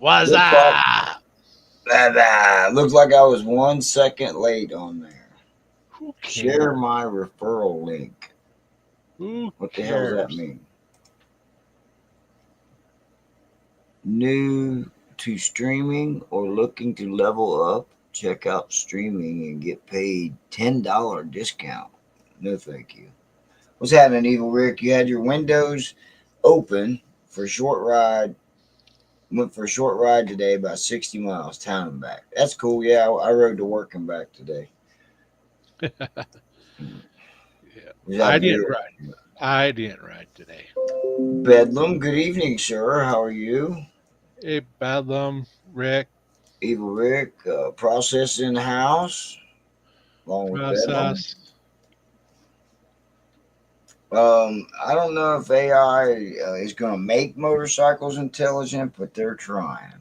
What's Looks like up? looks like I was 1 second late on there. Who Share cares? my referral link. Who What the hell does that cares? mean? New to streaming or looking to level up? Check out streaming and get paid $10 discount. No, thank you. What's happening, Evil Rick? You had your windows open for a short ride. Went for a short ride today, about 60 miles, town and back. That's cool. Yeah, I rode to work and back today. Yeah, Was I that didn't good? ride. I didn't ride today. Bedlam, good evening, sir. How are you? Hey, Bedlam, Rick, Evil Rick, process in the house, along with Bedlam. process. I don't know if AI is going to make motorcycles intelligent, but they're trying.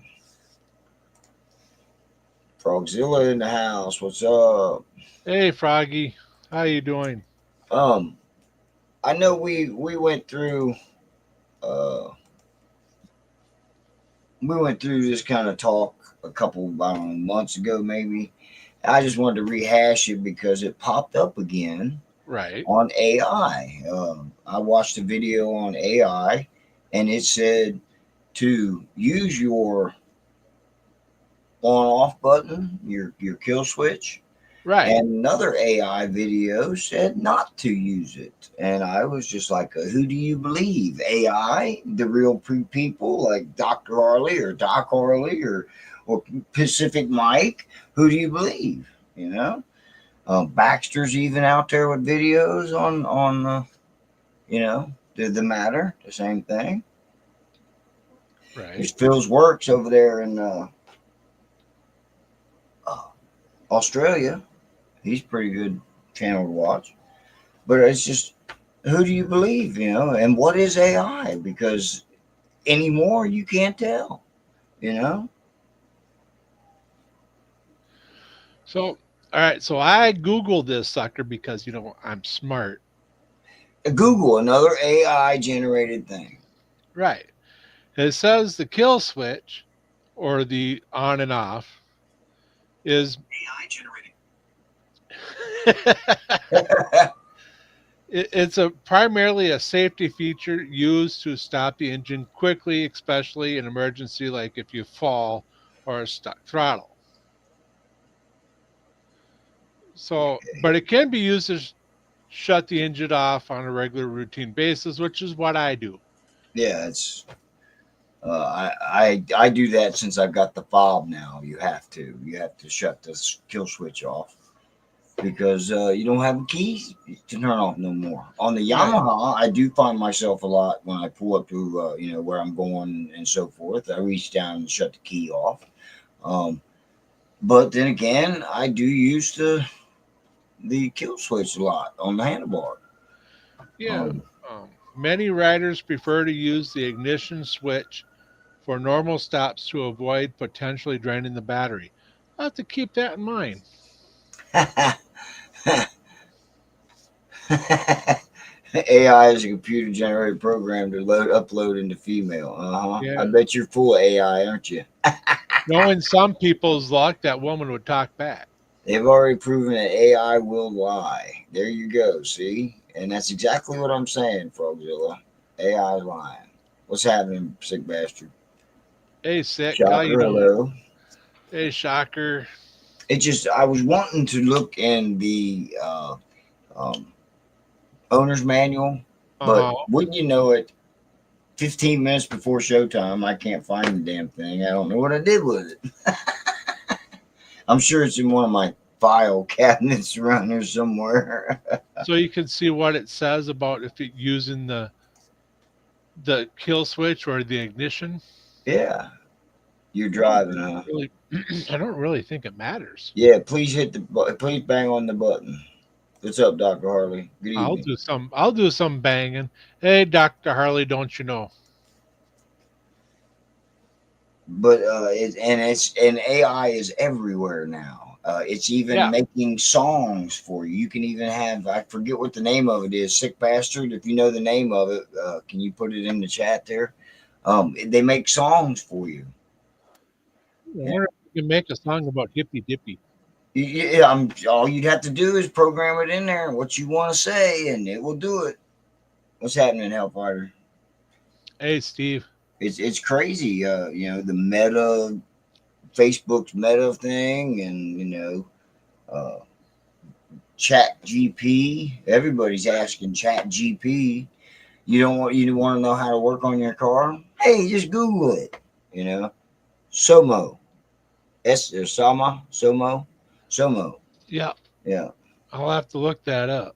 Frogzilla in the house. What's up? Hey, Froggy, how you doing? Um, I know we went through uh this kind of talk a couple I don't know, months ago maybe. I just wanted to rehash it because it popped up again Right, on AI. I watched a video on AI, and it said to use your on-off button, your kill switch. right. And another AI video said not to use it. And I was just like, who do you believe? AI, the real people like Dr. Harley or Doc Harley or Pacific Mike? Who do you believe? You know, Baxter's even out there with videos on the matter, the same thing. Right. There's Phil's Works over there in uh, Australia. He's pretty good channel to watch. But it's just who do you believe, and what is AI? Because anymore you can't tell, you know. So, all right. So I Googled this sucker because I'm smart. Google another AI generated thing. Right. It says the kill switch or the on and off is AI generated. it's a primarily a safety feature used to stop the engine quickly, especially in emergency like if you fall or a stuck throttle. So, but it can be used to shut the engine off on a regular routine basis, which is what I do. Yeah, it's I do that since I've got the fob now. You have to shut the kill switch off because you don't have a key to turn off no more. On the Right. Yamaha, I do find myself a lot when I pull up to where I'm going and so forth. I reach down and shut the key off. Um, but then again, I do use the kill switch a lot on the handlebar. Yeah. Um, Many riders prefer to use the ignition switch for normal stops to avoid potentially draining the battery. I'll have to keep that in mind. AI is a computer generated program to upload into female. I Yeah. bet you're full of AI, aren't you? Knowing some people's luck, that woman would talk back. They've already proven that AI will lie. There you go. See, and that's exactly what I'm saying, Frogzilla. AI is lying. What's happening, sick bastard? Hey, sick, how you Shocker, doing? hello. Hey, shocker. It just I was wanting to look in the um, owner's manual, but Uh-huh. wouldn't you know it? 15 minutes before showtime, I can't find the damn thing. I don't know what I did with it. I'm sure it's in one of my file cabinets around here somewhere. So you can see what it says about if it using the kill switch or the ignition. Yeah, you're I don't driving, huh? really I don't really think it matters. Yeah, please bang on the button. What's up, Dr. Harley? Good I'll evening. do some banging. Hey, Dr. Harley, don't you know? But and AI is everywhere now. It's even Yeah. making songs for you. You can even have I forget what the name of it is. Sick bastard. If you know the name of it, can you put it in the chat there? They make songs for you. I wonder if we can make a song about hippy dippy. Yeah, all you'd have to do is program it in there, what you want to say, and it will do it. What's happening, Hellfighter? Hey, Steve. It's crazy. The meta, Facebook's meta thing, and Chat GP. Everybody's asking Chat GP. You want to know how to work on your car? Hey, just Google it. You know, Somo, Somo. Yeah, Yeah, I'll have to look that up.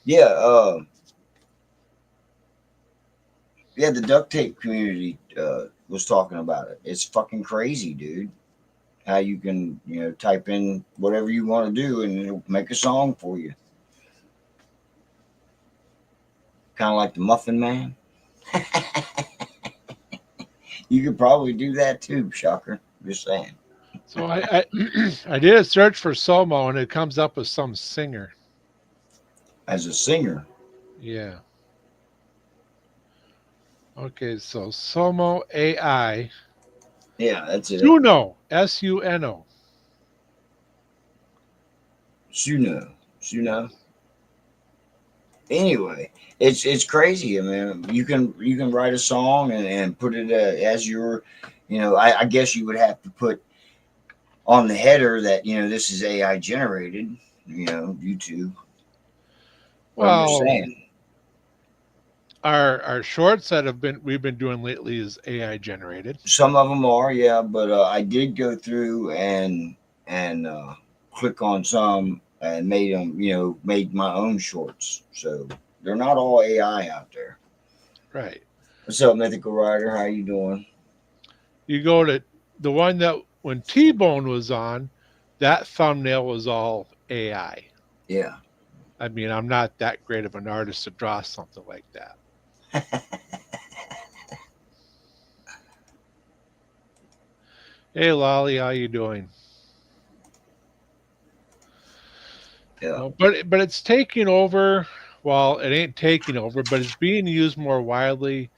yeah. Yeah. The duct tape community was talking about it. It's fucking crazy, dude. How you can type in whatever you want to do and it'll make a song for you, kind of like the Muffin Man. You could probably do that too, shocker. Just saying. So I I did a search for Somo and it comes up with some singer. As a singer, Yeah. Okay, so Somo AI. yeah, that's it. Suno. Suno. Suno, Suno. Yes. Anyway, it's crazy. I mean, you can write a song and put it as your, I guess you would have to put on the header that this is AI generated. YouTube. But I'm just Well, saying, our shorts that have been we've been doing lately is AI generated. some of them are, yeah. But I did go through and click on some and made them, made my own shorts. So they're not all AI out there. Right. What's up, Mythical Rider? How you doing? You go to the one that when T Bone was on, that thumbnail was all AI. Yeah. I mean, I'm not that great of an artist to draw something like that. Hey, Lolly, how you doing? Yeah. But it's taking over. Well, it ain't taking over, but it's being used more widely.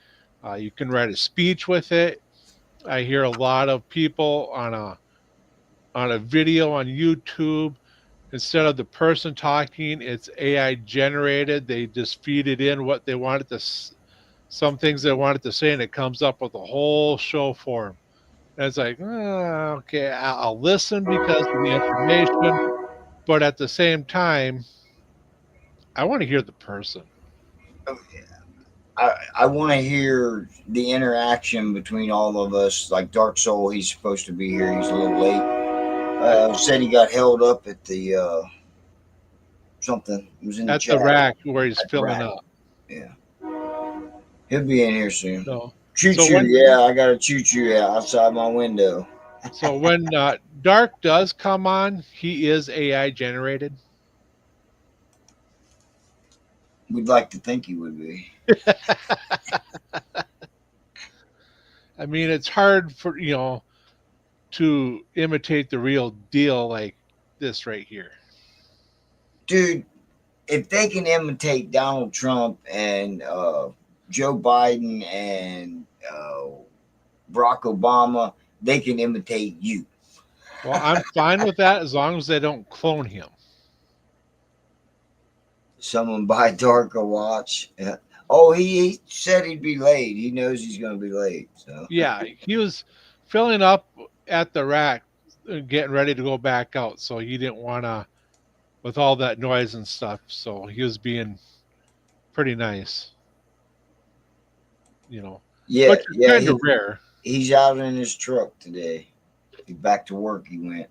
You can write a speech with it. I hear a lot of people on a video on YouTube. Instead of the person talking, it's AI generated. They just feed it in what they wanted to, some things they wanted to say, and it comes up with a whole show for them. And it's like, okay, I'll listen because of the information, but at the same time, I want to hear the person. I want to hear the interaction between all of us. Like Dark Soul, he's supposed to be here. He's a little late. Right. Said he got held up at the something. It was in the At the chat rack where he's at the filling rack. up. Yeah, he'll be in here soon. So, Choo so choo. when Yeah, I got a choo choo outside my window. Dark does come on, he is AI generated. We'd like to think he would be. I mean, it's hard for to imitate the real deal like this right here. Dude, if they can imitate Donald Trump and Joe Biden and Barack Obama, they can imitate you. Well, I'm fine with that as long as they don't clone him. Someone buy Dark a watch. Yeah. Oh, he said he'd be late. He knows he's going to be late. So Yeah, he was filling up at the rack, getting ready to go back out, so he didn't want to with all that noise and stuff. So he was being pretty nice, you know, yeah, which is yeah, kind of rare. he's out in his truck today. He back to work. He went.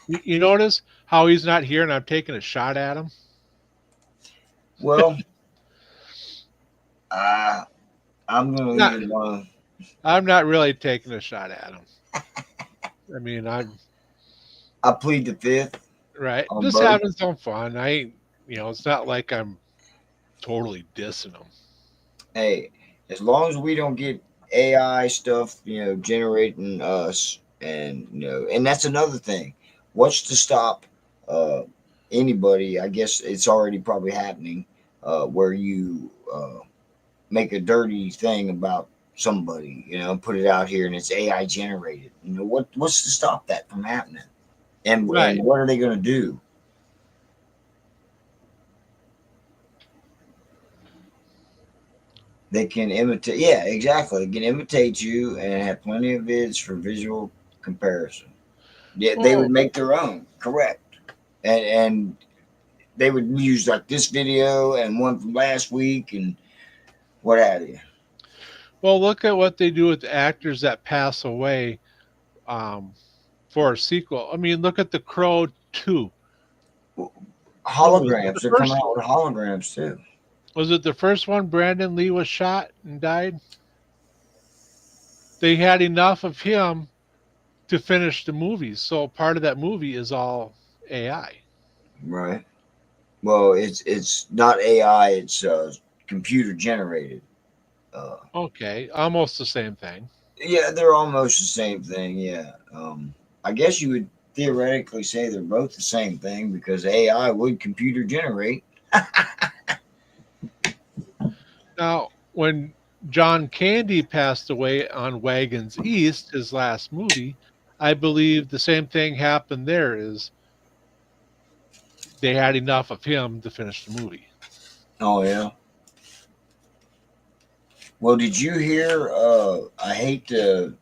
You notice how he's not here, and I'm taking a shot at him. Well, uh, I'm going to leave Not, it alone. I'm not really taking a shot at him. I mean, I'm I plead the fifth right, on just both. having some fun. I ain't, it's not like I'm totally dissing him. Hey, as long as we don't get AI stuff, generating us, and and that's another thing. What's to stop uh, anybody? I guess it's already probably happening, where you make a dirty thing about somebody, put it out here and it's AI generated. What's to stop that from happening? And Right. what are they going to do? They can imitate. Yeah, exactly. They can imitate you and have plenty of vids for visual comparison. Yeah, they would Well, make their own. Correct. And they would use like this video and one from last week and what have you. look at what they do with actors that pass away um, for a sequel. I mean, look at The Crow 2. What was it? Holograms. The They're coming first out with holograms too. was it the first one Brandon Lee was shot and died? They had enough of him to finish the movie. So part of that movie is all AI. Right. Well, it's not AI. It's computer generated. Uh, Okay, almost the same thing. yeah, they're almost the same thing. Yeah. I guess you would theoretically say they're both the same thing because AI would computer generate. Now, when John Candy passed away on Wagons East, his last movie, I believe the same thing happened there is they had enough of him to finish the movie. Oh yeah. Well, did you hear? I hate to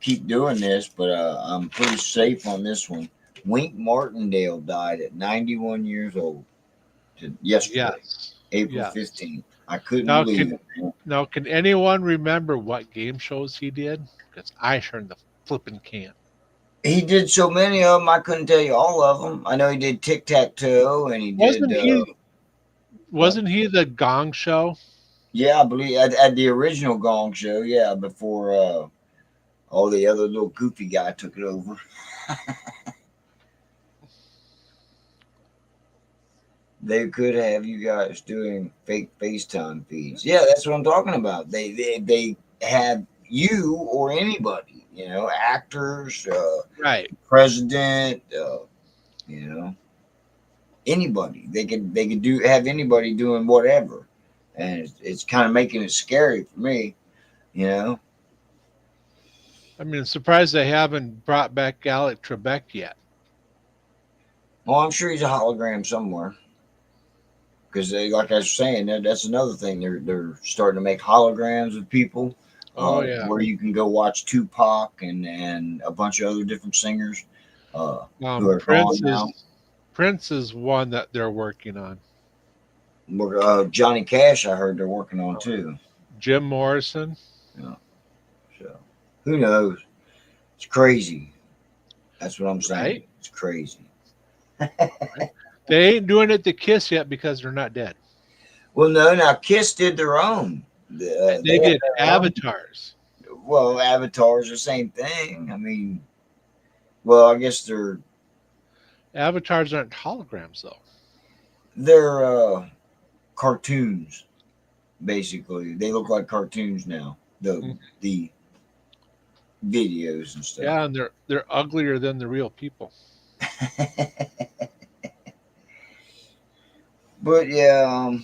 keep doing this, but I'm pretty safe on this one. Wink Martindale died at 91 years old yesterday, Yes. April Yes. 15th. I couldn't Now believe can it, man. now can anyone remember what game shows he did? Because I sure in the flipping can't. He did so many of them. I couldn't tell you all of them. I know he did tic tac toe, and he did Wasn't he what? wasn't he the Gong Show? Yeah, I believe at the original Gong Show. Yeah, before all the other little goofy guy took it over. They could have you guys doing fake FaceTime feeds. Yeah, that's what I'm talking about. They have you or anybody, actors, Right. president, you know, anybody. They could do have anybody doing whatever, and it's kind of making it scary for me. You know. I mean, I'm surprised they haven't brought back Alec Trebek yet. Well, I'm sure he's a hologram somewhere. Because like I was saying, that's another thing. They're starting to make holograms of people, Oh yeah. where you can go watch Tupac and a bunch of other different singers, who are gone now. Prince is one that they're working on. Johnny Cash, I heard they're working on too. Jim Morrison, Yeah, so who knows? It's crazy. That's what I'm saying. right? It's crazy. Right. They ain't doing it to Kiss yet because they're not dead. Well, no, now Kiss did their own. They They have did their own. avatars. Well, avatars are the same thing. I mean, well, I guess Avatars aren't holograms though. they're cartoons. Basically, they look like cartoons now. The Mhm. the videos and stuff. Yeah, and they're uglier than the real people. But yeah,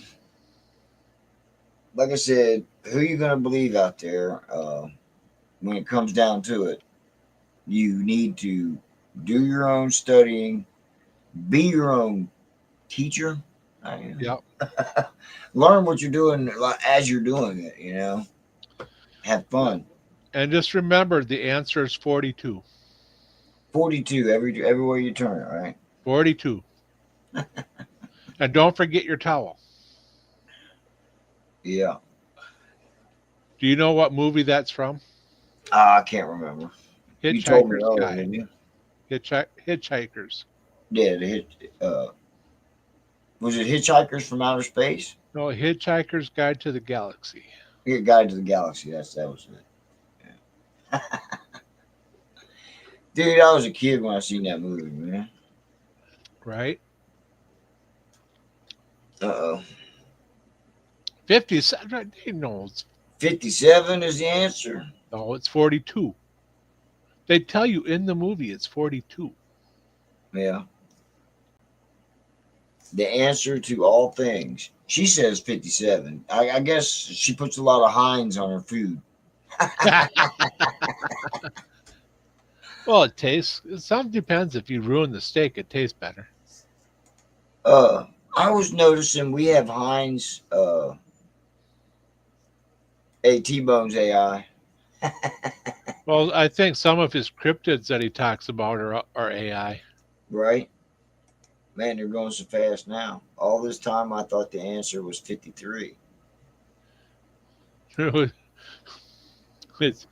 like I said, who you gonna believe out there? When it comes down to it, you need to do your own studying, be your own teacher. I, Yep. learn what you're doing as you're doing it. Have Yep. fun. And just remember the answer is 42. 42 everywhere you turn. All right. 42. And don't forget your towel. Yeah. Do you know what movie that's from? I can't remember. You told me Hitchhiker's earlier, Guide. didn't you? Hitchhikers. Yeah, uh, was it Hitchhikers from Outer Space? No, Hitchhiker's Guide to the Galaxy. Yeah, Guide to the Galaxy. That was it. Yeah. Dude, I was a kid when I seen that movie, man. Right? Uh oh. 57. No, 57 is the answer. it's 42. They tell you in the movie it's 42. Yeah. The answer to all things. She says 57. I guess she puts a lot of Heinz on her food. Well, it tastes. Some depends. If you ruin the steak, it tastes better. uh, I was noticing we have Heinz. T-Bone's AI, Well, I think some of his cryptids that he talks about are AI. right? Man, they're going so fast now. All this time, I thought the answer was 53. It's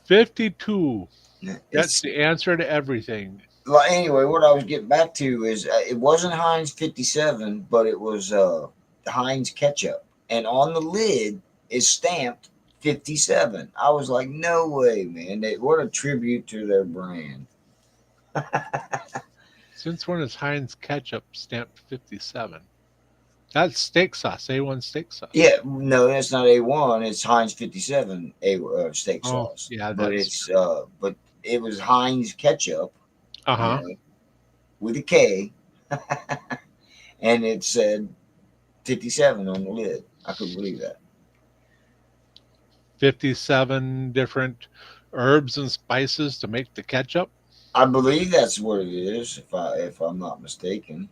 52. That's It's the answer to everything. Like, anyway. What I was getting back to is it wasn't Heinz 57, but it was Heinz ketchup, and on the lid is stamped 57. I was like, no way, man! What a tribute to their brand. Since when is Heinz ketchup stamped 57? That's steak sauce, A1 steak sauce. Yeah, no, that's not A1. It's Heinz 57 steak Oh, sauce, yeah, but that's it's true. but it was Heinz ketchup, Uh you huh. know, with a K, and it said 57 on the lid. I couldn't believe that. 57 different herbs and spices to make the ketchup. I believe that's what it is, if I'm not mistaken.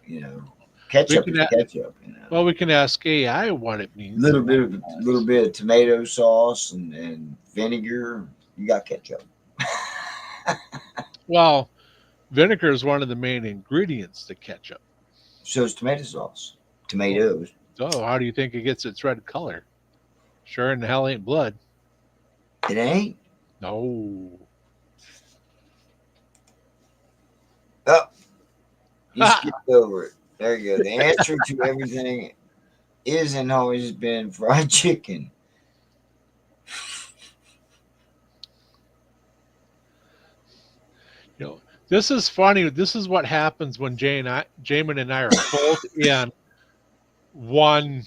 You know, We ketchup can, is ketchup. You know, well, we can ask AI what it means little and what bit it of little does. bit of tomato sauce and vinegar. You got ketchup. Well, vinegar is one of the main ingredients to ketchup. So is tomato sauce. Oh, Tomatoes. so how do you think it gets its red color? Sure in the hell ain't blood. It ain't. No. Oh, you skipped over it. There you go. The answer to everything is and always been fried chicken. You know, this is funny. This is what happens when Jamin and I are both in one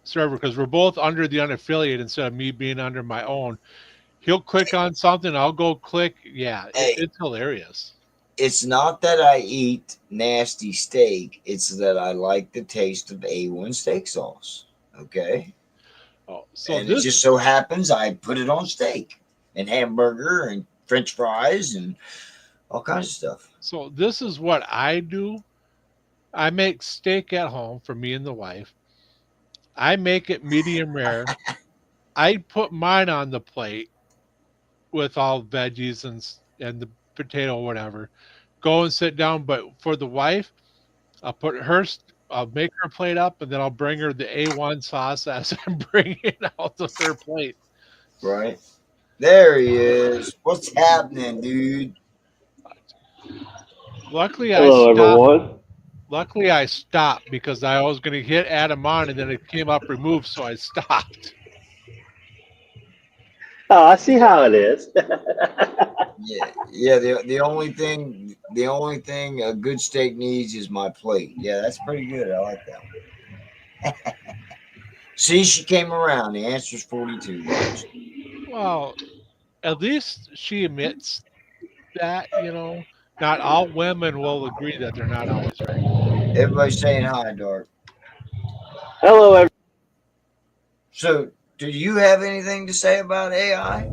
server because we're both under the unaffiliate instead of me being under my own. He'll click on something, I'll go click. Yeah, Hey, it's hilarious. it's not that I eat nasty steak. It's that I like the taste of A1 steak sauce. Okay. Oh, so And it this just so happens I put it on steak and hamburger and French fries and all kinds of stuff. this is what I do. I make steak at home for me and the wife. I make it medium rare. I put mine on the plate with all veggies and the potato whatever. Go and sit down. But for the wife, I'll make her plate up, and then I'll bring her the A1 sauce as I'm bringing it out of her plate. Right? There he is. What's happening, dude? Luckily, I Hello, stopped. everyone. Luckily, I stopped because I was going to hit add them on, and then it came up removed, so I stopped. Oh, I see how it is. Yeah, yeah. The only thing a good steak needs is my plate. Yeah, that's pretty good. I like that one. See, she came around. The answer's 42. Watch. Well, at least she admits that, not all women will agree that they're not always right. Everybody's saying hi, Dark. Hello, everyone. So, do you have anything to say about AI?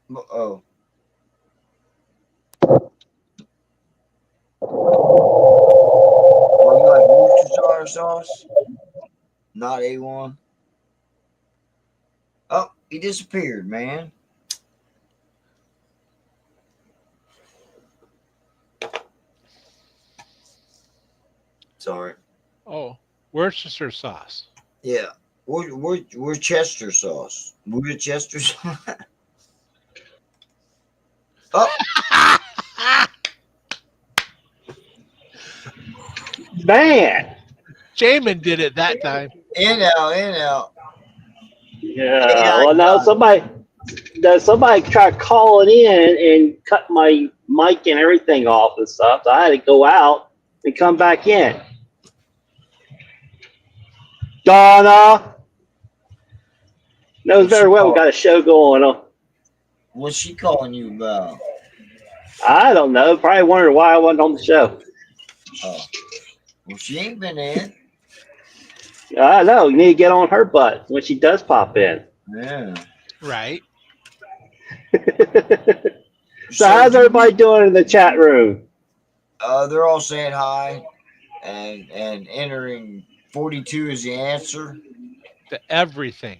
Oh, well, you like Worcestershire sauce, not A1. Oh, he disappeared, man. Sorry. Oh, Worcestershire sauce. Yeah. We're Chester sauce. We're Chester sauce. Oh, Man. Jamin did it that time. in out, in out. Yeah. AI Well, now got him. somebody tried calling in and cut my mic and everything off and stuff. So I had to go out and come back in. Donna knows What's she very well we call? got a show going on. What's she calling you about? I don't know. Probably wondered why I wasn't on the show. Oh, Well, she ain't been in. I know. You need to get on her butt when she does pop in. Yeah. Right. So So how's do you? everybody doing in the chat room? They're all saying hi, and entering 42 is the answer. To everything.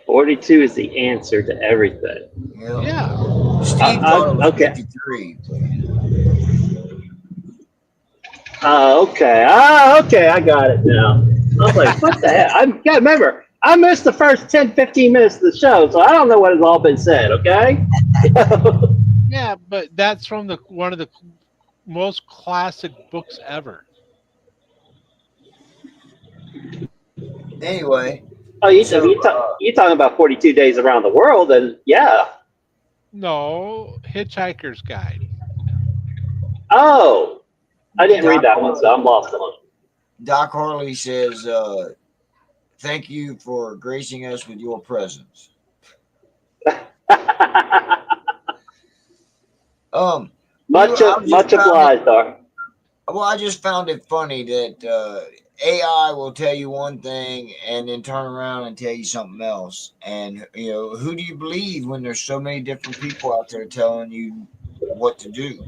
42 is the answer to everything. Yep. Yeah. Steve thought it was Okay. 53. But, Okay. Okay. I got it now. I was like, what the hell? I gotta remember, I missed the first 10, 15 minutes of the show, so I don't know what has all been said, okay? Yeah, but that's from the one of the most classic books ever. anyway, Oh, so you talking about 42 days around the world, and yeah. No, Hitchhiker's Guide. Oh, I didn't read Doc that one, so Harley, I'm lost on Doc Harley says, "Thank you for gracing us with your presence." it. I just Much found it. obliged, Doc. Well, I just found it funny that AI will tell you one thing and then turn around and tell you something else. And who do you believe when there's so many different people out there telling you what to do?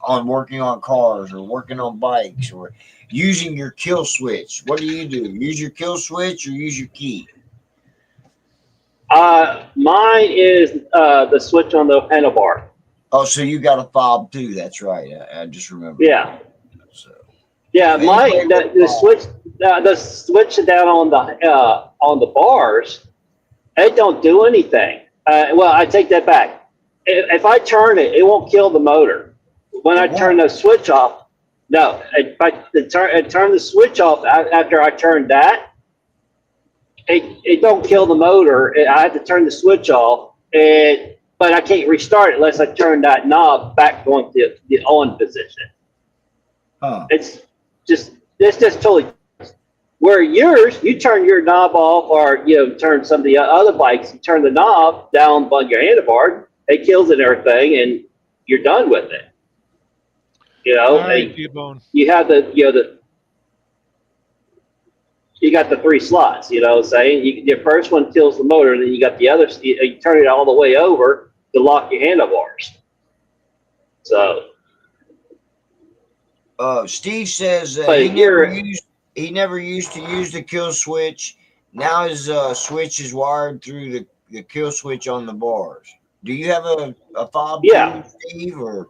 On working on cars or working on bikes or using your kill switch. What do? Use your kill switch or use your key? Mine is the switch on the handlebar. Oh, so you got a fob too? That's right. I just remembered that. Yeah, So, yeah. so anybody with a fob, The switch down on the bars, it don't do anything. Well, I take that back. If I turn it, it won't kill the motor. When it I turn won't. the switch off, no. If I turn the switch off after I turn that, it don't kill the motor. I have to turn the switch off, but I can't restart it unless I turn that knob back on the on position. Huh. It's just totally. Where yours, you turn your knob off, or turn some of the other bikes, you turn the knob down on your handlebar, it kills it and everything, and you're done with it. All right, And T-Bone. you have you got the three slots. You know what I'm saying? Your first one kills the motor, and then you got the other. You turn it all the way over to lock your handlebars. So, Steve says but he never used to use the kill switch. Now his switch is wired through the kill switch on the bars. Do you have a fob too, yeah, Steve, or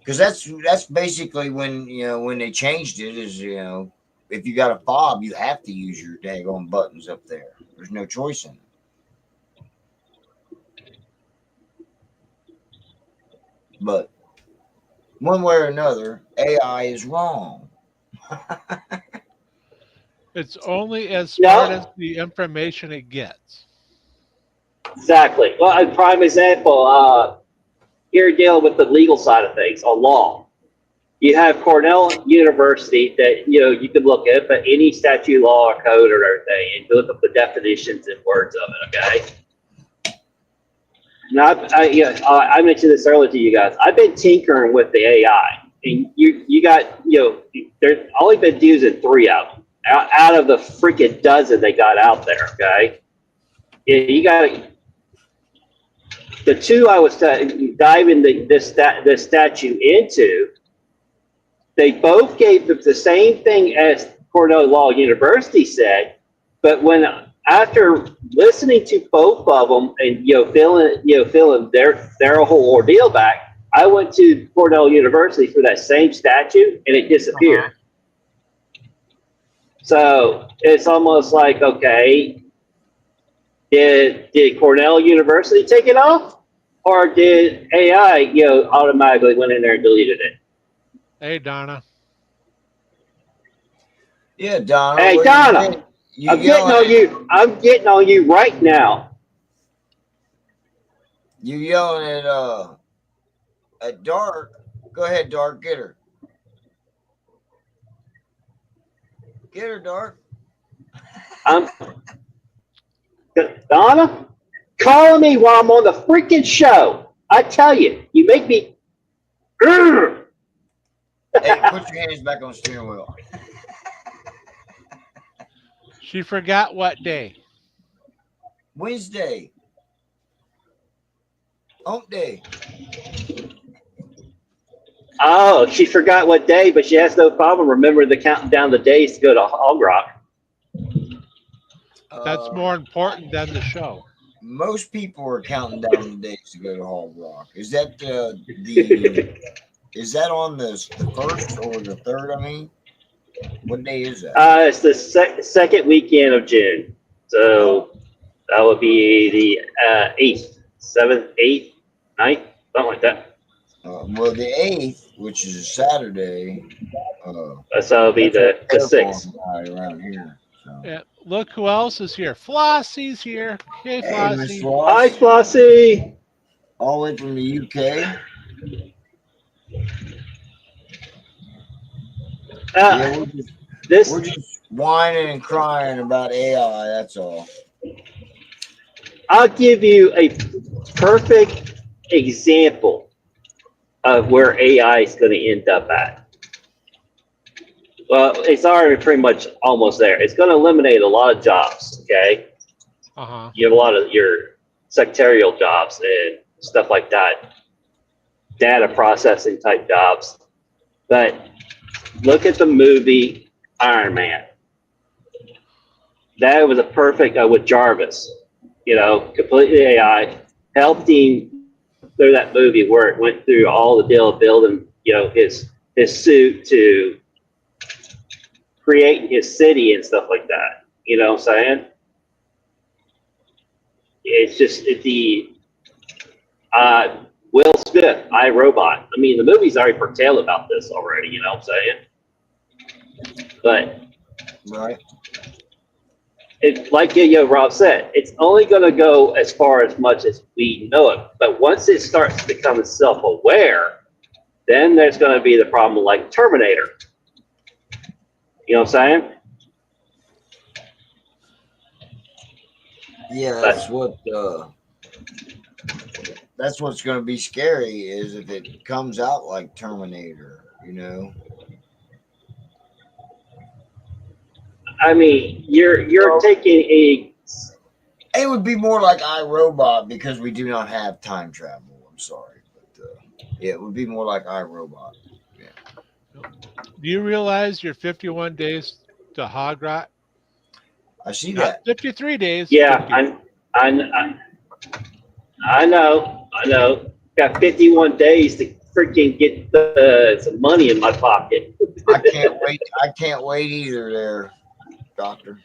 because that's basically when they changed it is if you got a fob you have to use your daggone buttons up there. There's no choice in it. But one way or another, AI is wrong. It's only as smart no, as the information it gets. exactly. Well, a prime example. You're dealing with the legal side of things, on law. You have Cornell University that you can look at, but any statute, law, or code, or everything, and look up the definitions and words of it. Okay. Now, I mentioned this earlier to you guys. I've been tinkering with the AI, and you got there's only been using three of them out of the freaking dozen they got out there. Okay, you got the two I was diving this statue into. They both gave the same thing as Cornell Law University said, but when after listening to both of them and feeling their whole ordeal back, I went to Cornell University for that same statue and it Uh-huh. disappeared. So it's almost like, okay, did Cornell University take it off, or did AI automatically went in there and deleted it? Hey, Donna. Yeah, Donna, Hey where you been? Donna, You yelling at I'm getting on you right now. you yelling at Dark. Go ahead, Dark. Get her. Get her, Dark. I'm Donna calling me while I'm on the freaking show. I tell you, you make me. Hey, put your hands back on the steering wheel. She forgot what day. Wednesday. Hump day. Oh, she forgot what day, but she has no problem remembering the counting down the days to go to Hog Rock. That's more important than the show. Most people are counting down the days to go to Hog Rock. Is that the is that on the first or the third? I mean, what day is that? It's the second weekend of June, so that would be the 8th, 7th, 8th, 9th, something like that. Well, the 8th, which is a Saturday. So it'll be the 6th. Around here. So. Yeah, look who else is here. Flossie's here. Hey, Hey, Miss Flossie. Floss. Hi, Flossie. All the way from the UK. Yeah, we're just whining and crying about AI. That's all. I'll give you a perfect example of where AI is going to end up at. Well, it's already pretty much almost there. It's going to eliminate a lot of jobs, okay? Uh-huh. You have a lot of your secretarial jobs and stuff like that, data processing type jobs. But look at the movie Iron Man. That was a perfect with Jarvis, completely AI, helped him through that movie where it went through all the deal of building, his suit to creating his city and stuff like that. You know what I'm saying? It's just Will Smith, iRobot. I mean, the movie's already foretell about this already. You know what I'm saying? But right. It's like Rob said, it's only going to go as far as much as we know it. But once it starts becoming self-aware, then there's going to be the problem like Terminator. You know what I'm saying? Yeah, that's what's going to be scary is if it comes out like Terminator. I mean, you're taking a. It would be more like iRobot because we do not have time travel. I'm sorry, but it would be more like iRobot. Yeah. Do you realize you're 51 days to Hog Rock? I see Not that. 53 days. Yeah, 50. I know. Got 51 days to freaking get some money in my pocket. I can't wait. I can't wait either there, Doctor.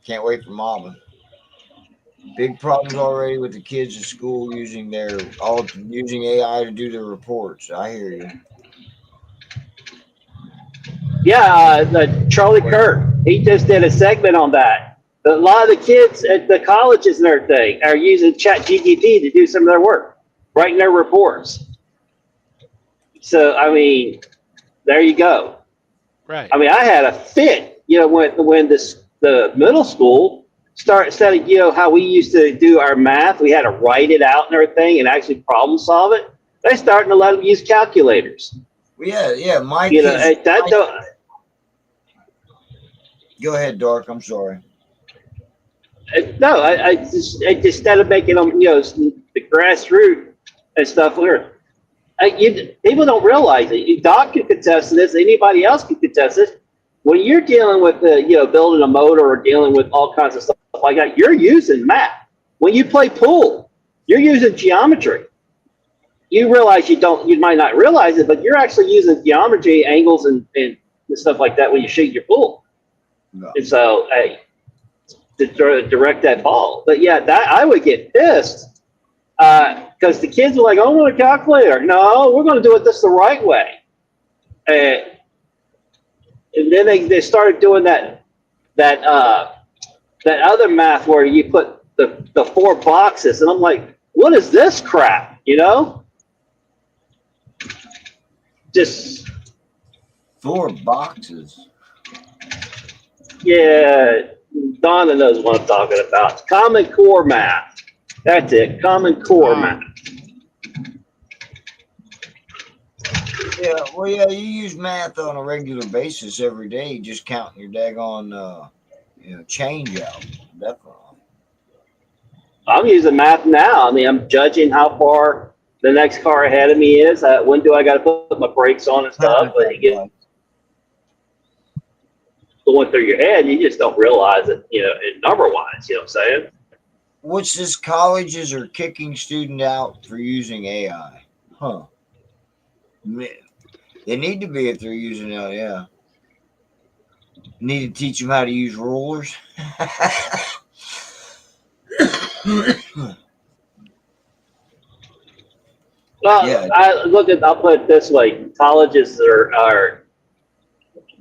Can't wait for Mama. Big problems already with the kids at school using AI to do their reports. I hear you. Yeah, Charlie Kirk. He just did a segment on that. A lot of the kids at the colleges and everything are using ChatGPT to do some of their work, writing their reports. So, I mean, there you go. Right. I mean, I had a fit, when the middle school started, how we used to do our math. We had to write it out and everything and actually problem solve it. They're starting to let them use calculators. Yeah. My You kids. know, Go ahead, Dark. I'm sorry. No, I just instead of making them, the grassroots and stuff. People don't realize it. Doc can contest this. Anybody else can contest this. When you're dealing with building a motor or dealing with all kinds of stuff like that, you're using math. When you play pool, you're using geometry. You realize you might not realize it, but you're actually using geometry, angles, and stuff like that when you shoot your pool. No. And so, to direct that ball. But yeah, that I would get pissed because the kids were like, "I want a calculator." No, we're going to do it this the right way. And then they started doing that other math where you put the 4 boxes, and I'm like, "What is this crap?" Just 4 boxes. Yeah, Donna knows what I'm talking about. Common Core math. That's it. Common Core math. Yeah, well, yeah, you use math on a regular basis every day, just counting your daggone, change out. Definitely. I'm using math now. I mean, I'm judging how far the next car ahead of me is. When do I got to put my brakes on and stuff? But you get going through your head, you just don't realize it, number wise. You know what I'm saying? What's this? Colleges are kicking student out for using AI. Huh. They need to be if they're using it, yeah. Need to teach them how to use rulers. Well, Yeah. I'll put it this way: colleges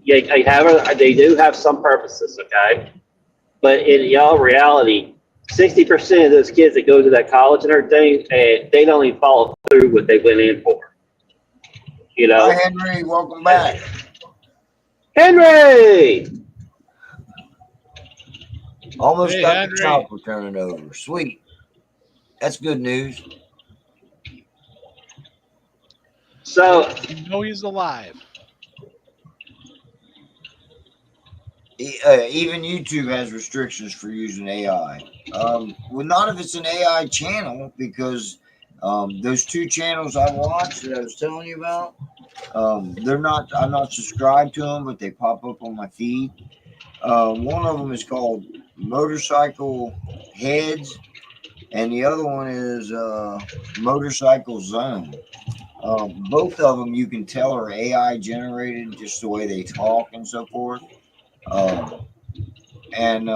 they do have some purposes, okay, but in all reality, 60% of those kids that go to that college and everything, and they don't even follow through what they went in for. Hi, Henry. Welcome back. Henry! Almost Hey, got Henry. the chopper turning over. Sweet. That's good news. So, You know he's alive. Even YouTube has restrictions for using AI. Well, not if it's an AI channel, because those two channels I watched that I was telling you about, they're not. I'm not subscribed to them, but they pop up on my feed. One of them is called Motorcycle Heads, and the other one is Motorcycle Zone. Both of them you can tell are AI generated, just the way they talk and so forth. And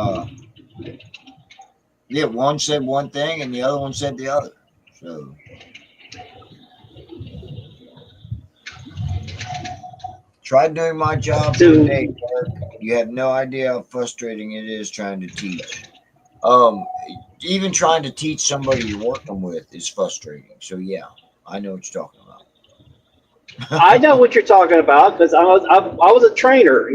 yeah, one said one thing and the other one said the other. So tried doing my job for a day, Clark. You have no idea how frustrating it is trying to teach. Um, Even trying to teach somebody you're working with is frustrating. So yeah, I know what you're talking about. I know what you're talking about because I was a trainer.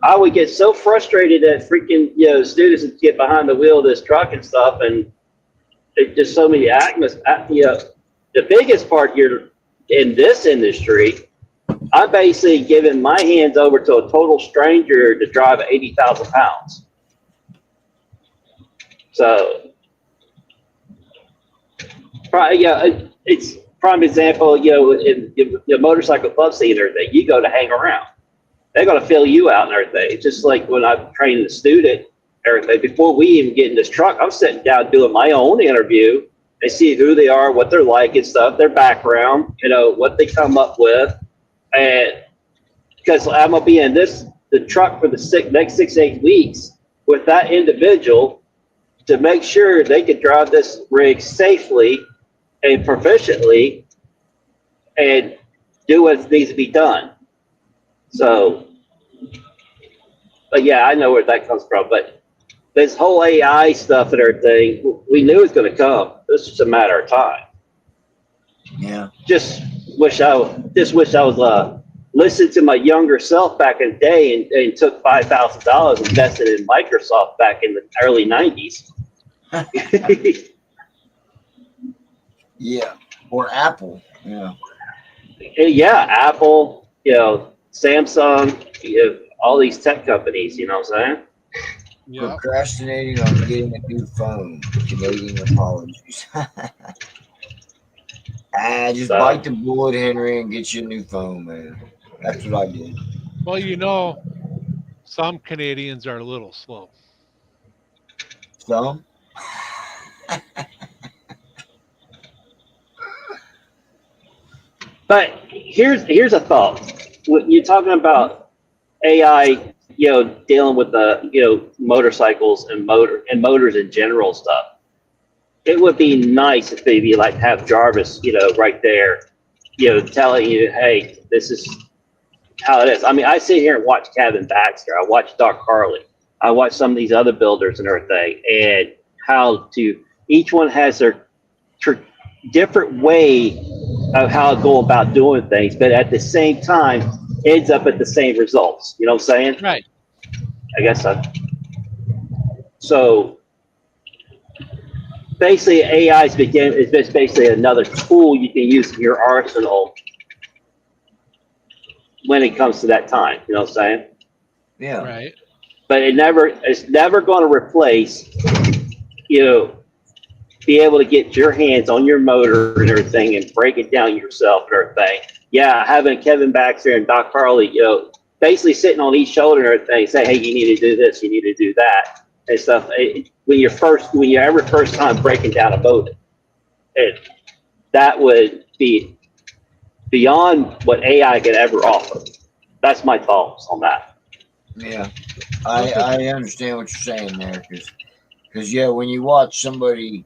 I would get so frustrated that freaking students would get behind the wheel of this truck and stuff, and it just so many the biggest part here in this industry, I'm basically giving my hands over to a total stranger to drive 80,000 pounds. So, it's prime example. In the motorcycle club scene and everything, you go to hang around. They're going to fill you out and everything. It's just like when I'm training the student, everything. Before we even get in this truck, I'm sitting down doing my own interview and see who they are, what they're like and stuff, their background, what they come up with. And because I'm going to be in the truck for the next 6 to 8 weeks with that individual to make sure they can drive this rig safely and proficiently and do what needs to be done. So, but yeah, I know where that comes from. But this whole AI stuff and everything, we knew it was going to come. It's just a matter of time. Yeah. Just wish I was listening to my younger self back in the day and took $5,000 and invested in Microsoft back in the early '90s. Yeah. Or Apple. Yeah. Yeah, Apple, Samsung, all these tech companies. You know what I'm saying? Yep. Procrastinating on getting a new phone. Canadian apologies. Just bite the bullet, Henry, and get you a new phone, man. That's what I did. Well, some Canadians are a little slow. Some? But here's a thought. When you're talking about AI, dealing with the motorcycles and motors in general stuff. It would be nice if maybe like have Jarvis, right there, telling you, hey, this is how it is. I mean, I sit here and watch Kevin Baxter. I watch Doc Harley. I watch some of these other builders and everything, and each one has their different way of how to go about doing things, but at the same time, ends up at the same results. You know what I'm saying? Right. I guess so. So basically is just basically another tool you can use in your arsenal when it comes to that time. You know what I'm saying? Yeah. Right. But it's never going to replace, you know, be able to get your hands on your motor and everything and break it down yourself and everything. Yeah, having Kevin Baxter and Doc Harley, you know, basically sitting on each shoulder and everything, say, hey, you need to do this, you need to do that, and stuff. When you're ever first time breaking down a motor, that would be beyond what AI could ever offer. That's my thoughts on that. Yeah. Look at I understand what you're saying there, because yeah, when you watch somebody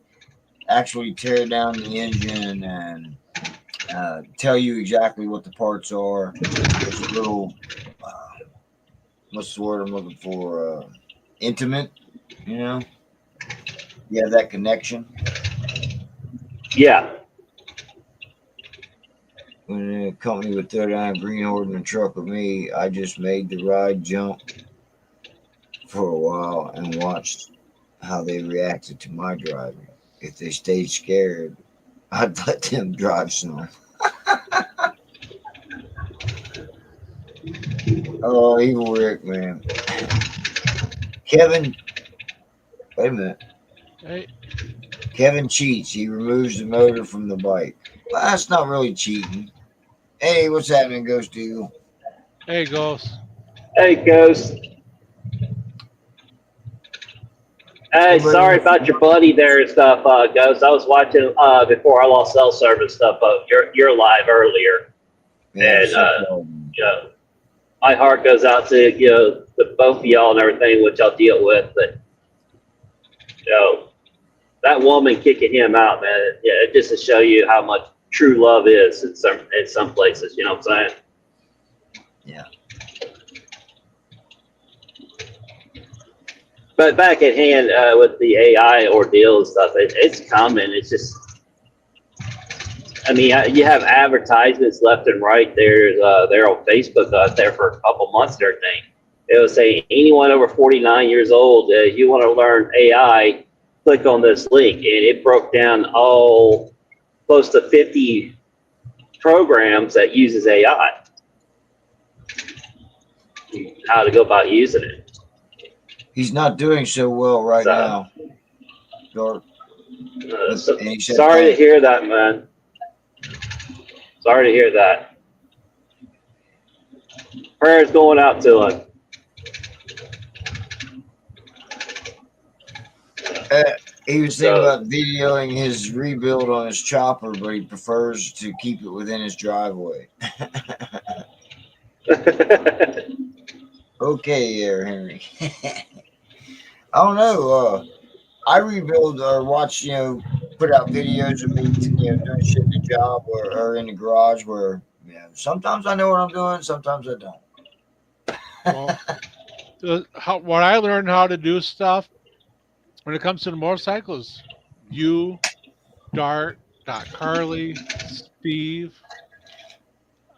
actually tear down the engine and tell you exactly what the parts are, it's a little what's the word I'm looking for? Intimate, you know. You have that connection. Yeah. When a company would throw down a green horn in a truck with me, I just made the ride jump for a while and watched how they reacted to my driving. If they stayed scared, I'd let them drive some. Oh, evil Rick, man. Kevin, wait a minute. hey, Kevin cheats. He removes the motor from the bike. Well, that's not really cheating. Hey, what's happening, Ghost Eagle? hey, Ghost. Hey, Ghost. Hey, Anybody sorry wants to about your buddy there and stuff, Ghost. I was watching before I lost cell service stuff. Your live earlier, yeah, and so problem. you know, my heart goes out to the both of y'all and everything which y'all deal with. But you know, that woman kicking him out, man. Yeah, it just to show you how much true love is in some places. You know what I'm saying? Yeah. But back at hand with the AI ordeal and stuff, it's coming. It's just, I mean, you have advertisements left and right. There's there on Facebook there for a couple months and everything. It will say anyone over 49 years old, you want to learn AI, click on this link, and it broke down all close to 50 programs that uses AI, how to go about using it. He's not doing so well right So, now, Dark. so And he said sorry to thanks. hear that, man. Sorry to hear that. Prayers going out to him. Uh, he was thinking So, about videoing his rebuild on his chopper, but he prefers to keep it within his driveway. Okay, there, Henry. I don't know. I rebuild or watch, put out videos of me, doing shit in the job or in the garage where, sometimes I know what I'm doing, sometimes I don't. Well, what I learned how to do stuff when it comes to the motorcycles, you, Dart, Doc Carly, Steve.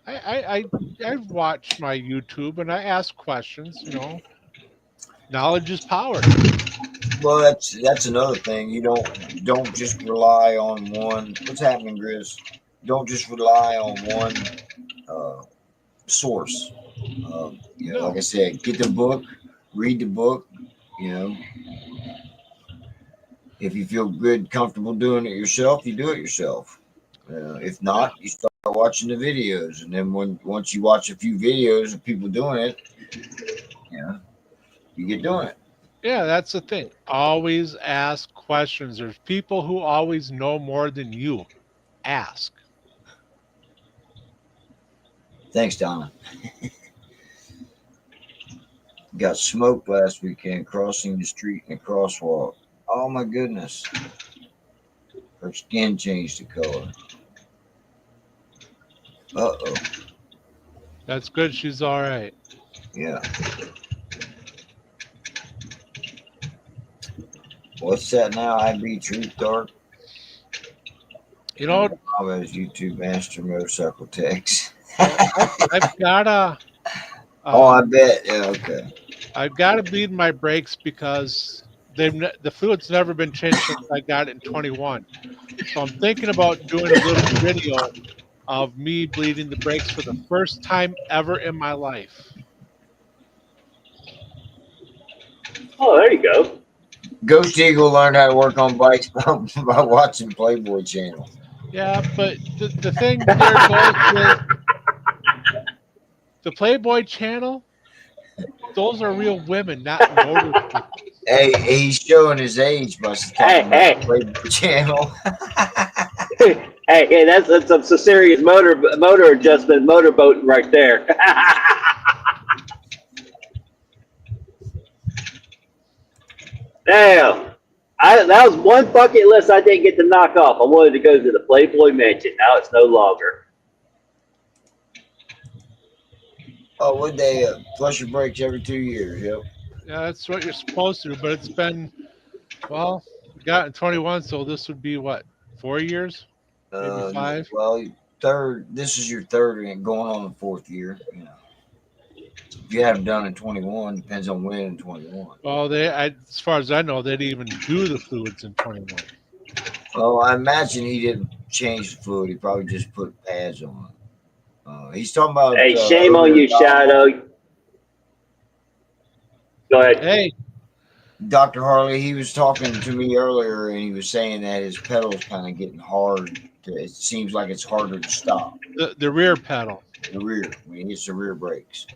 I, I, I, I've watched my YouTube and I ask questions. Knowledge is power. Well, that's another thing. You don't just rely on one. What's happening, Grizz? Don't just rely on one uh, source. Like I No. said, get the book, read the book. You know, if you feel good, comfortable doing it yourself, you do it yourself. If Yeah. not, you start watching the videos, and then once you watch a few videos of people doing it, you get doing it. Yeah, that's the thing. Always ask questions. There's people who always know more than you. Ask. Thanks, Donna. Got smoked last weekend crossing the street in a crosswalk. Oh my goodness. Her skin changed the color. Uh-oh. That's good. She's all right. Yeah. What's that now? IB Truth Dark? You And know, Bravo's YouTube Master Motorcycle Techs. well, I've gotta, Oh, I um, bet. Yeah, okay. I've gotta beat my brakes because the fluid's never been changed since I got it in 21. So I'm thinking about doing a little video of me bleeding the brakes for the first time ever in my life. Oh, there you go. Ghost Eagle learned how to work on bikes by watching Playboy Channel. Yeah, but the thing there goes with the Playboy channel, those are real women, not motorcycles. Hey, he's showing his age by Hey, talking about hey, Playboy Channel. hey, that's some serious motor adjustment, motorboating right there. Damn. That was one bucket list I didn't get to knock off. I wanted to go to the Playboy Mansion. Now it's no longer. Oh, would they flush your brakes every 2 years? Yep. Yeah, that's what you're supposed to do, but it's been, well, we got in 21, so this would be what, 4 years? Maybe five? Well, third. This is your third and going on the fourth year. You know, if you had them done in 21, depends on when in 21. Well, as far as I know, they didn't even do the fluids in 21. Well, I imagine he didn't change the fluid. He probably just put pads on it. He's talking about Hey, shame on earlier. you, Shadow. Go ahead. Hey, Dr. Harley, he was talking to me earlier and he was saying that his pedal's kind of getting hard. It seems like it's harder to stop the rear pedal. the rear when he hits the rear brakes.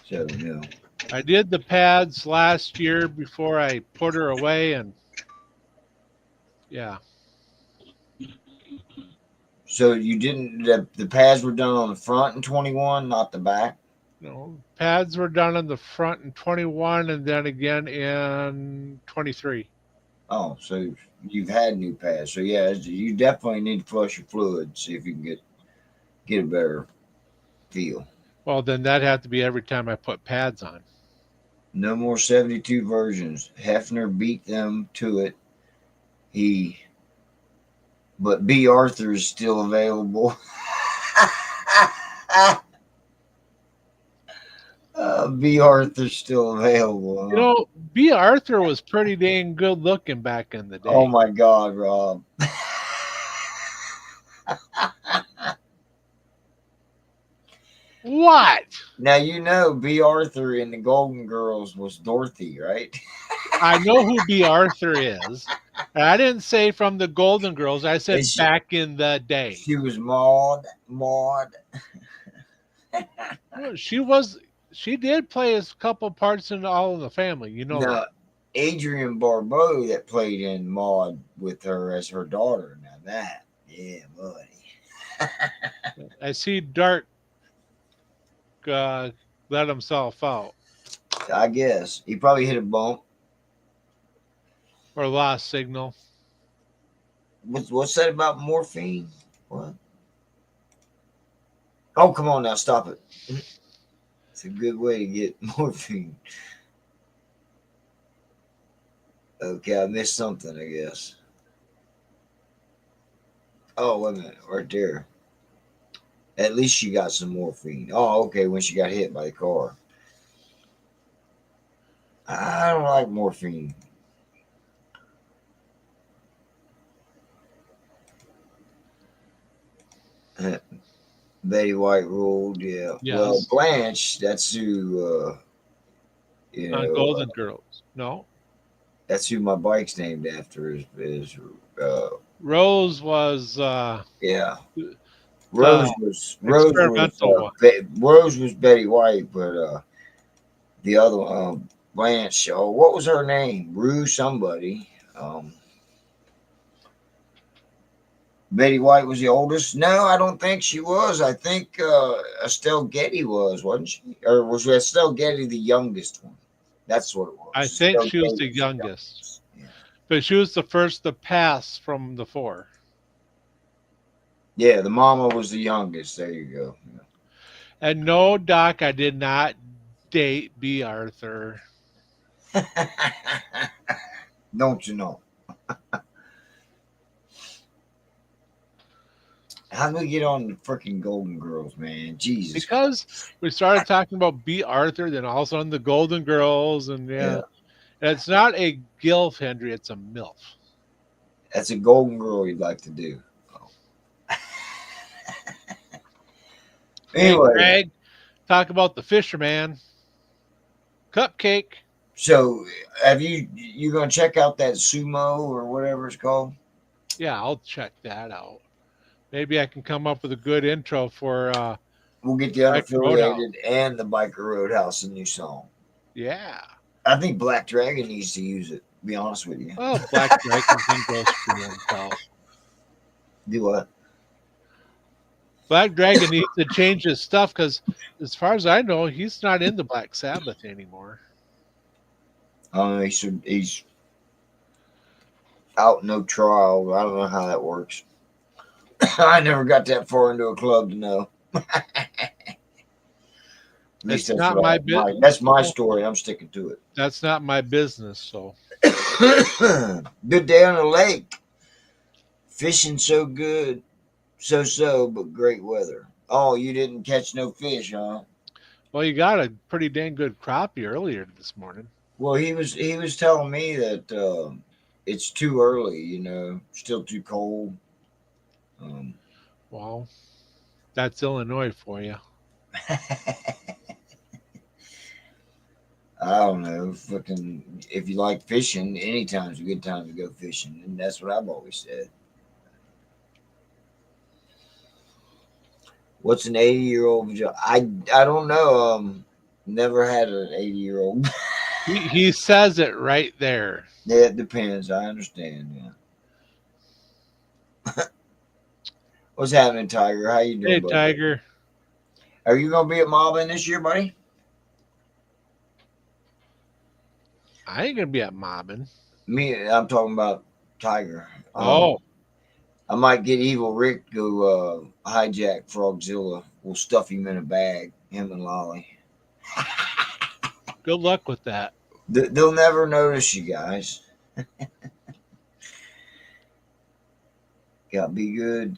So, I did the pads last year before I put her away, and yeah, So you didn't, the pads were done on the front in 21, not the back? pads were done on the front in 21, and then again in 23. Oh, so you've had new pads. So, yeah, you definitely need to flush your fluid, see if you can get a better feel. Well, then that'd have to be every time I put pads on. No more 72 versions. Hefner beat them to it. But B. Arthur is still available. B. Arthur's still available. You know, B. Arthur was pretty dang good looking back in the day. Oh my God, Rob. What? Now you know B. Arthur in the Golden Girls was Dorothy, right? I know who B. Arthur is. I didn't say from the Golden Girls. I said And back in the day. she was Maud. She was. She did play a couple parts in All in the Family. You know Now, that. Adrienne Barbeau that played in Maud with her as her daughter. Now that, yeah, buddy. I see Dark let himself out I guess he probably hit a bump. or lost signal. What's that about morphine? What? Oh, come on now, stop it. It's a good way to get morphine. Okay, I missed something, I guess. Oh, wait a minute, right there. At least she got some morphine. Oh, okay, when she got hit by the car. I don't like morphine. Betty White ruled, yeah. Yes. Well, Blanche, that's who, Golden Girls. No. That's who my bike's named after. Is Rose was yeah. the Rose experimental one. Rose was Betty White, but the other one, Blanche. Oh, what was her name? Rue somebody. Betty White was the oldest. No, I don't think she was. I think Estelle Getty wasn't she? Or was Estelle Getty the youngest one? That's what it was. I think Estelle she was Getty the youngest, Yeah. but she was the first to pass from the four. Yeah, the mama was the youngest. There you go. Yeah. And no, Doc, I did not date B. Arthur. Don't you know? How do we get on the freaking Golden Girls, man? Jesus. Because we started talking about B. Arthur, then all of a sudden the Golden Girls, and Yeah. And it's not a gilf, Henry. It's a milf. That's a golden girl you'd like to do. Hey, Anyway, Greg, talk about the fisherman cupcake. so have you gonna check out that sumo or whatever it's called? Yeah, I'll check that out. Maybe I can come up with a good intro for We'll get the Bike Roadhouse. unaffiliated and the Biker Roadhouse a new song. Yeah. I think Black Dragon needs to use it. To be honest with you. Oh, Black Dragon can go screw himself. Do what? Black Dragon needs to change his stuff because, as far as I know, he's not in the Black Sabbath anymore. I don't know. He's out no trial. I don't know how that works. I never got that far into a club to know. At least It's that's not what my bit. that's my story. I'm sticking to That's not my business. So, it. Good day on the lake. Fishing so good, so, but great weather. Oh, you didn't catch no fish, huh? well, you got a pretty dang good crappie earlier this morning. Well, he was telling me that it's too early. Still too cold. Um, Well, that's Illinois for you. I don't know. Fucking, if you like fishing, anytime's a good time to go fishing, and that's what I've always said. What's an 80-year-old vagina? I don't know. Never had an 80-year-old. He says it right there. Yeah, it depends. I understand. Yeah. What's happening, Tiger? How you Hey, doing, buddy? Tiger, Are you gonna be at Moblin this year, buddy? I ain't gonna be at mobbing. Me, I'm talking about Tiger. Oh, I might get Evil Rick to go hijack Frogzilla. We'll stuff him in a bag, him and Lolly. good luck with that. They'll never notice you guys. Got to be good,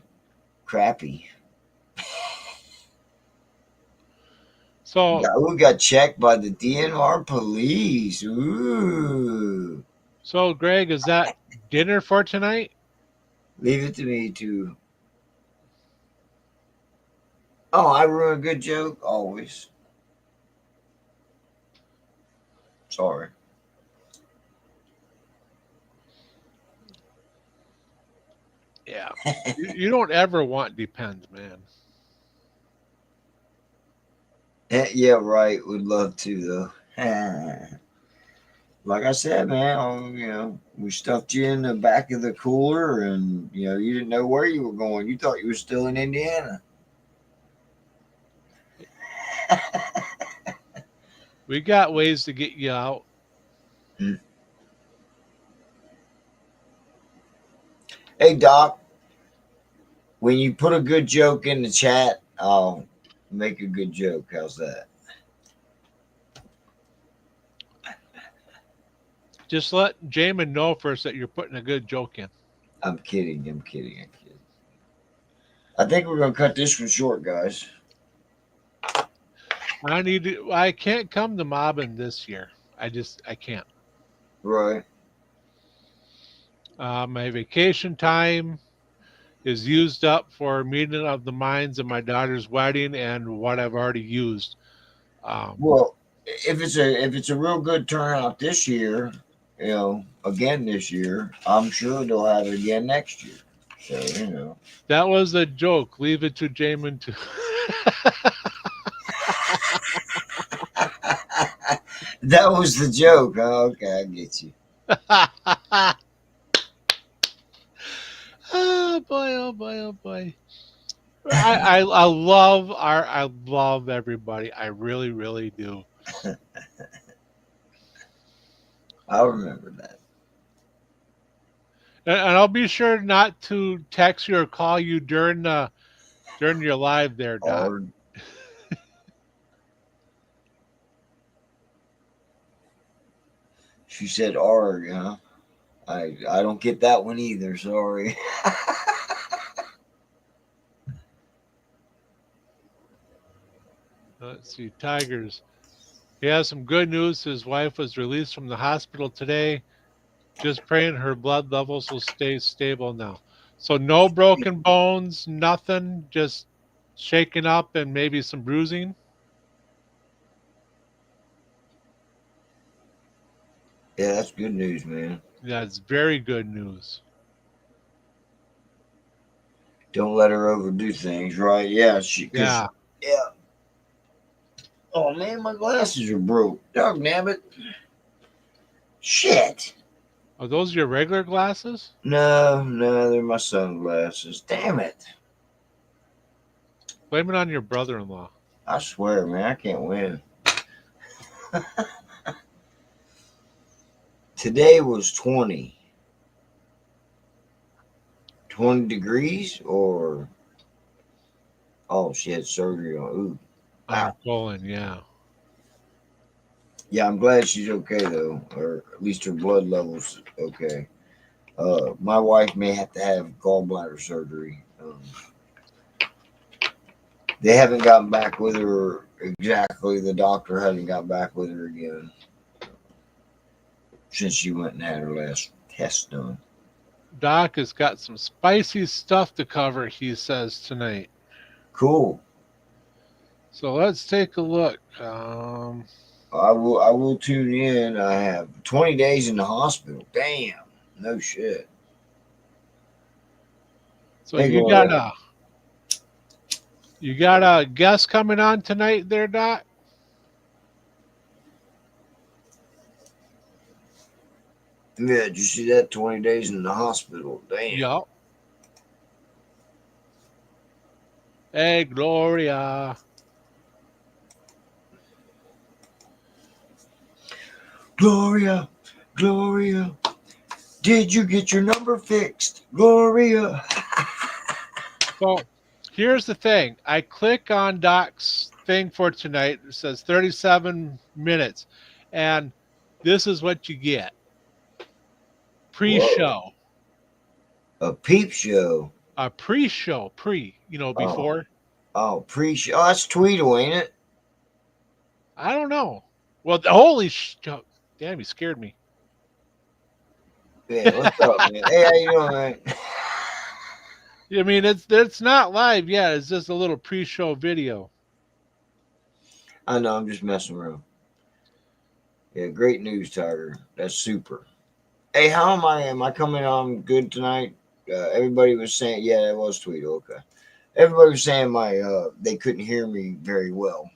crappy. So, We got checked by the DNR police. Ooh. so Greg, is that dinner for tonight? Leave it to me to. Oh, I ruin a good joke? Always. Sorry. Yeah. You don't ever want depends, man. Yeah, right. Would love to, though. Like I said, man, we stuffed you in the back of the cooler, and you didn't know where you were going. You thought you were still in Indiana. We got ways to get you out. Hey, Doc, when you put a good joke in the chat, I'll make a good joke. How's that? Just let Jaman know first that you're putting a good joke in. I'm kidding. I'm kidding. I'm kidding. I think we're gonna cut this one short, guys. I can't come to mobbing this year. I can't. Right. My vacation time is used up for meeting of the minds of my daughter's wedding and what I've already used. Um, Well, if it's a real good turnout this year, again this year, I'm sure they'll have it again next year. So. that was a joke. Leave it to Jamin to. That was the joke. Oh, okay, I get you. Oh boy! Oh boy! Oh boy! I love everybody. I really really do. I'll remember that. And I'll be sure not to text you or call you during your live there, Doc. Or she said "arg," huh? I don't get that one either. Sorry. Let's see, Tigers. He has some good news. His wife was released from the hospital today. Just praying her blood levels will stay stable now. So no broken bones, nothing, just shaken up and maybe some bruising. Yeah, that's good news, man. That's very good news. Don't let her overdo things, right? Yeah, because Yeah. yeah. Oh man, my glasses are broke. Dog nabbit. Shit. Are those your regular glasses? No, no, they're my sunglasses. Damn it. Blame it on your brother-in-law. I swear, man, I can't win. Today was 20 degrees, or oh, she had surgery on. Ooh, On wow. her colon, yeah. Yeah, I'm glad she's okay though, or at least her blood levels okay. My wife may have to have gallbladder surgery. They haven't gotten back with her exactly. The doctor hasn't got back with her again since she went and had her last test done. Doc has got some spicy stuff to cover, he says tonight. Cool. So let's take a look. I will tune in. I have 20 days in the hospital. Damn. No shit. So Ain't you going got to a guest coming on tonight there, Doc? Yeah, did you see that? 20 days in the hospital. Damn. Yup. Hey, Gloria. Gloria, Gloria, did you get your number fixed? Gloria. So here's the thing. I click on Doc's thing for tonight. It says 37 minutes. And this is what you get. Whoa. Pre-show. A peep show. A pre-show. Oh, Before. oh, oh, that's Tweedle, ain't it? I don't know. Well, holy damn, you scared me. Yeah, what's up, man? Hey, how you doing, man? I mean, it's not live yet. It's just a little pre-show video. I know, I'm just messing around. Yeah, great news, Tiger. That's super. Hey, how am I? Am I coming on good tonight? Everybody was saying, yeah, it was Tweedle. Okay. Everybody was saying they couldn't hear me very well,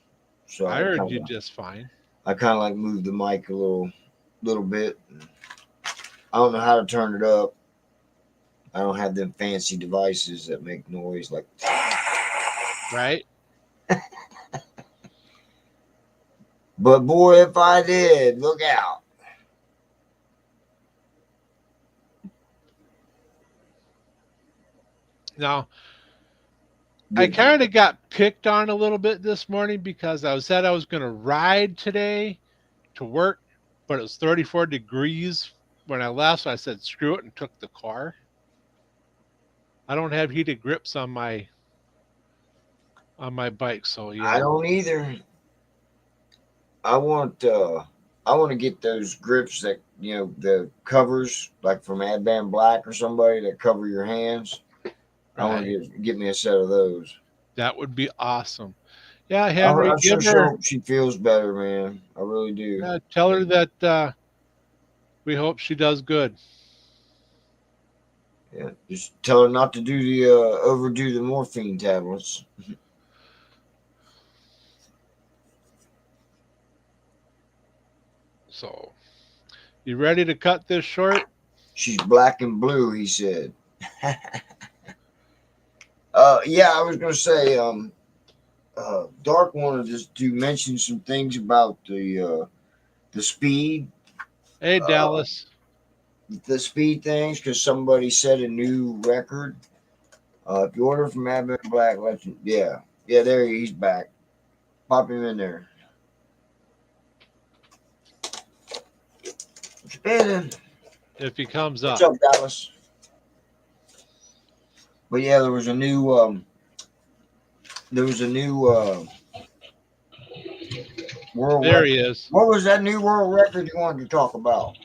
so I heard you just fine. I kind of like moved the mic a little bit. I don't know how to turn it up. I don't have them fancy devices that make noise like. Right? But boy, if I did, look out. Now, I Good. kind of got picked on a little bit this morning because I said I was going to ride today to work, but it was 34 degrees when I left. So I said, screw it, and took the car. I don't have heated grips on my bike, so I yeah. don't either. I want uh I want to get those grips that the covers like from Advan Black or somebody that cover your hands. I want Right. to get me a set of those. That would be awesome. Yeah, I Henry, sure give her, hope she feels better, man. I really do. tell her that we hope she does good. Yeah, just tell her not to do the overdo the morphine tablets. So, you ready to cut this short? She's black and blue, he said. Yeah, I was gonna say, Dark wanted just to mention some things about the speed, Hey, uh, Dallas. the speed things, because somebody set a new record. If you order from Advent Black Legend, yeah, there he's back. Pop him in there. Spinning. If he comes What's up. up, Dallas? But yeah, there was a new World There record. he is. What was that new world record you wanted to talk about?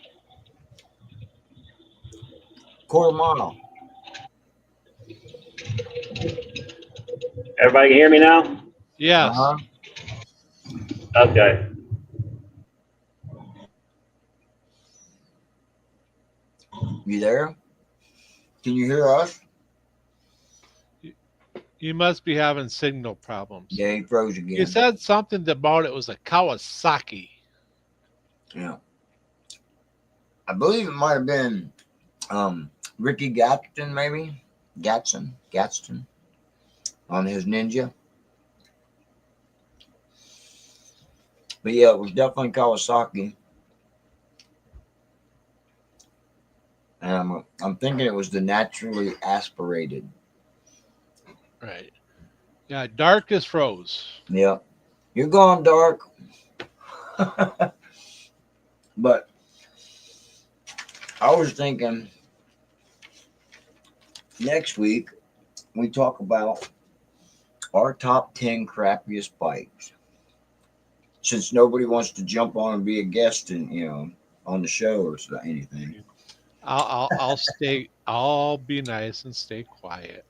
Quarter mile. Everybody can hear me now? Uh Yes. huh. Okay. You there? Can you hear us? You must be having signal problems. Yeah, he froze You again. said something about it was a Kawasaki. Yeah, I believe it might have been Ricky Gatston, maybe Gatston on his Ninja. But yeah, it was definitely Kawasaki, and I'm thinking it was the naturally aspirated. Right. Yeah, darkest froze. Yeah, you're going dark, but I was thinking next week we talk about our top 10 crappiest bikes. Since nobody wants to jump on and be a guest and on the show or anything, I'll stay. I'll be nice and stay quiet.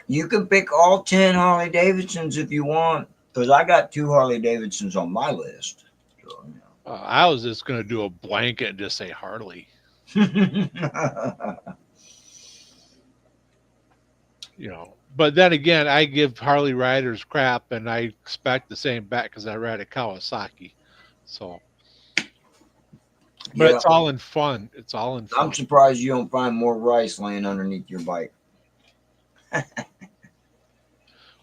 you can pick all 10 Harley Davidsons if you want, because I got two Harley Davidsons on my list. So, I was just gonna do a blanket and just say Harley. But then again, I give Harley riders crap, and I expect the same back because I ride a Kawasaki. So, but yeah, it's all in fun. It's all in I'm fun. surprised you don't find more rice laying underneath your bike.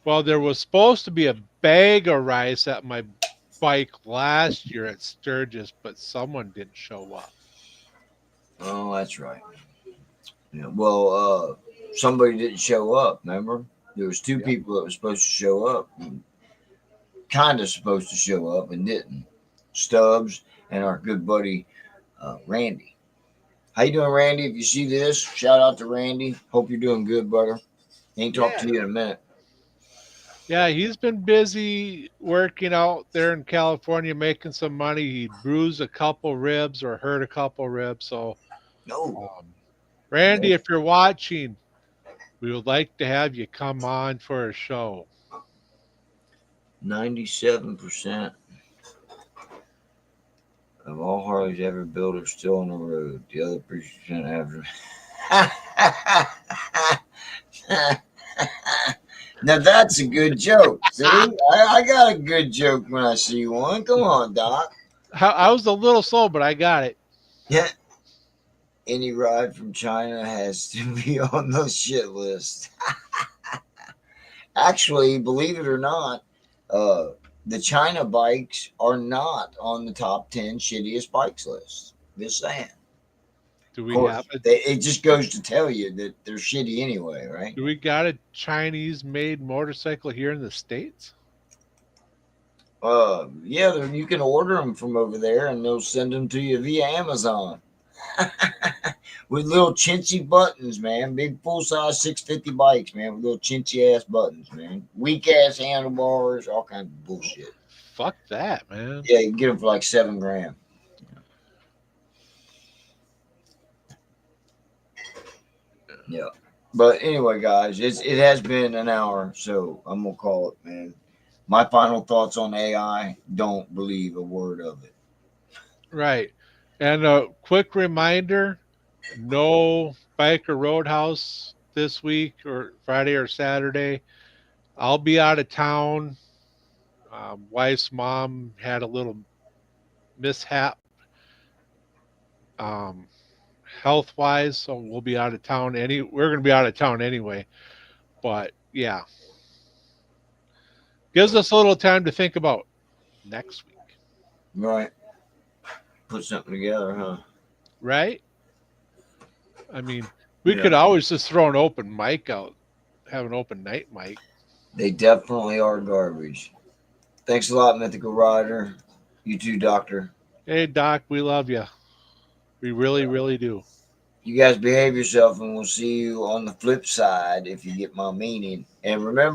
Well, there was supposed to be a bag of rice at my bike last year at Sturgis, but someone didn't show up. Oh, that's right. Yeah. Well, somebody didn't show up. Remember, there was two Yep. people that were supposed to show up, kind of supposed to show up, and didn't. Stubbs and our good buddy Randy. How you doing, Randy? If you see this, shout out to Randy. Hope you're doing good, brother. Ain't talked Yeah. to you in a minute. Yeah, he's been busy working out there in California, making some money. He bruised a couple ribs or hurt a couple ribs. So, No, um, Randy, no, if you're watching, we would like to have you come on for a show. 97% of all Harleys ever built are still on the road. The other percent have. Now that's a good joke. See, I got a good joke when I see one. Come on, Doc. I was a little slow, but I got it. Yeah, any ride from China has to be on the shit list. Actually, believe it or not, uh, the China bikes are not on the top 10 shittiest bikes list. Just saying. Do Of we have course, a it just goes to tell you that they're shitty anyway, right? do we got a Chinese made motorcycle here in the States? Yeah, you can order them from over there and they'll send them to you via Amazon with little chintzy buttons, man. Big full size 650 bikes, man, with little chintzy ass buttons, man. Weak ass handlebars, all kinds of bullshit. Fuck that, man. Yeah, you can get them for like 7 grand. Yeah. But anyway, guys, it has been an hour, so I'm gonna call it, man. My final thoughts on AI: don't believe a word of it. Right. And a quick reminder, no Biker Roadhouse this week or Friday or Saturday. I'll be out of town. Wife's mom had a little mishap, um, health wise, so we'll be out of town. We're going to be out of town anyway. But yeah, gives us a little time to think about next week, Right? Put something together, huh? right? I mean, we Yeah. could always just throw an open mic out, have an open night mic. They definitely are garbage. Thanks a lot, Mythical Rider. You too, Doctor. Hey, Doc, we love you. We really, really do. You guys behave yourself, and we'll see you on the flip side if you get my meaning. And remember,